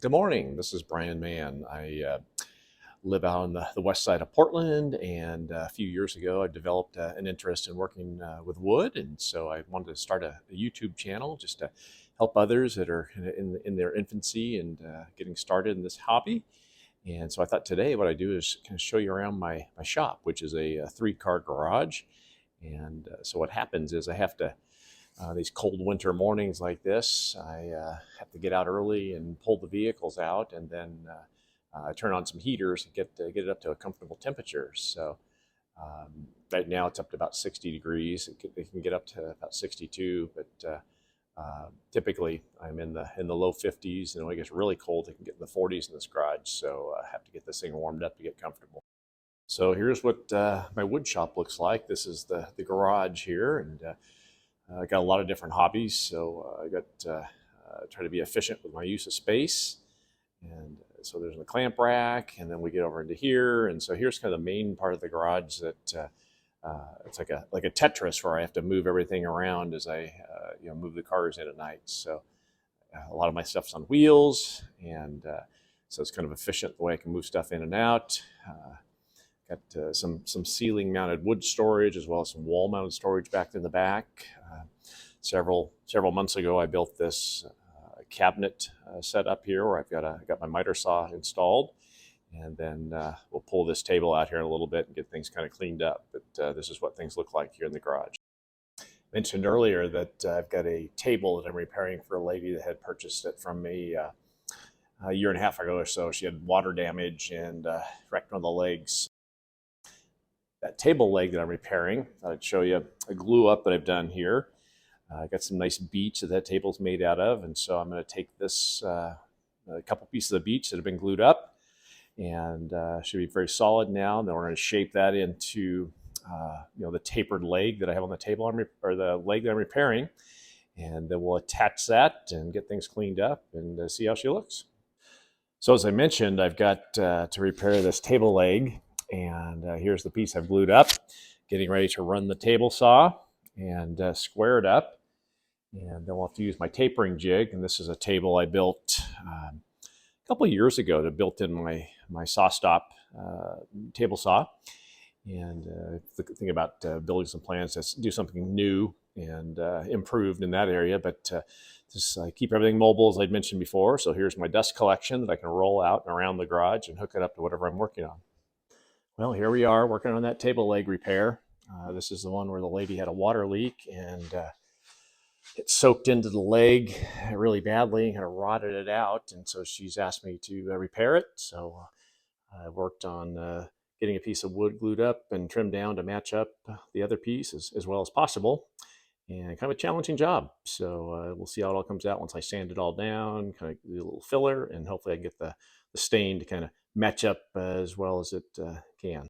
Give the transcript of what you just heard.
Good morning. This is Brian Mann. I live out on the west side of Portland, and a few years ago, I developed an interest in working with wood, and so I wanted to start a YouTube channel just to help others that are in their infancy and getting started in this hobby. And so I thought today what I do is kind of show you around my shop, which is a three-car garage. And so what happens is I have to these cold winter mornings like this, I have to get out early and pull the vehicles out, and then turn on some heaters and get it up to a comfortable temperature. So right now it's up to about 60 degrees. It can get up to about 62, but typically I'm in the low 50s, and when it gets really cold, it can get in the 40s in this garage. So I have to get this thing warmed up to get comfortable. So here's what my wood shop looks like. This is the garage here, and I got a lot of different hobbies, so I got try to be efficient with my use of space. And so there's the clamp rack, and then we get over into here, and so here's kind of the main part of the garage that it's like a Tetris where I have to move everything around as I move the cars in at night. So a lot of my stuff's on wheels, and so it's kind of efficient the way I can move stuff in and out. Got some ceiling mounted wood storage as well as some wall mounted storage back in the back. Several months ago, I built this cabinet set up here where I got my miter saw installed, and then we'll pull this table out here in a little bit and get things kind of cleaned up. But this is what things look like here in the garage. I mentioned earlier that I've got a table that I'm repairing for a lady that had purchased it from me a year and a half ago or so. She had water damage and wrecked one of the legs. That table leg that I'm repairing, I'd show you a glue up that I've done here. I got some nice beech that table's made out of, and so I'm going to take this a couple pieces of beech that have been glued up, and should be very solid now. And then we're going to shape that into the tapered leg that I have on the table, or the leg that I'm repairing, and then we'll attach that and get things cleaned up and see how she looks. So as I mentioned, I've got to repair this table leg, and here's the piece I've glued up, getting ready to run the table saw and square it up. And then we'll have to use my tapering jig. And this is a table I built a couple of years ago to built in my SawStop table saw. And the thing about building some plans is to do something new and improved in that area, but just keep everything mobile, as I'd mentioned before. So here's my dust collection that I can roll out and around the garage and hook it up to whatever I'm working on. Well, here we are working on that table leg repair. This is the one where the lady had a water leak, and it soaked into the leg really badly and kind of rotted it out. And so she's asked me to repair it. So I worked on getting a piece of wood glued up and trimmed down to match up the other piece as well as possible. And kind of a challenging job. So we'll see how it all comes out once I sand it all down, kind of do a little filler, and hopefully I can get the stain to kind of match up as well as it can.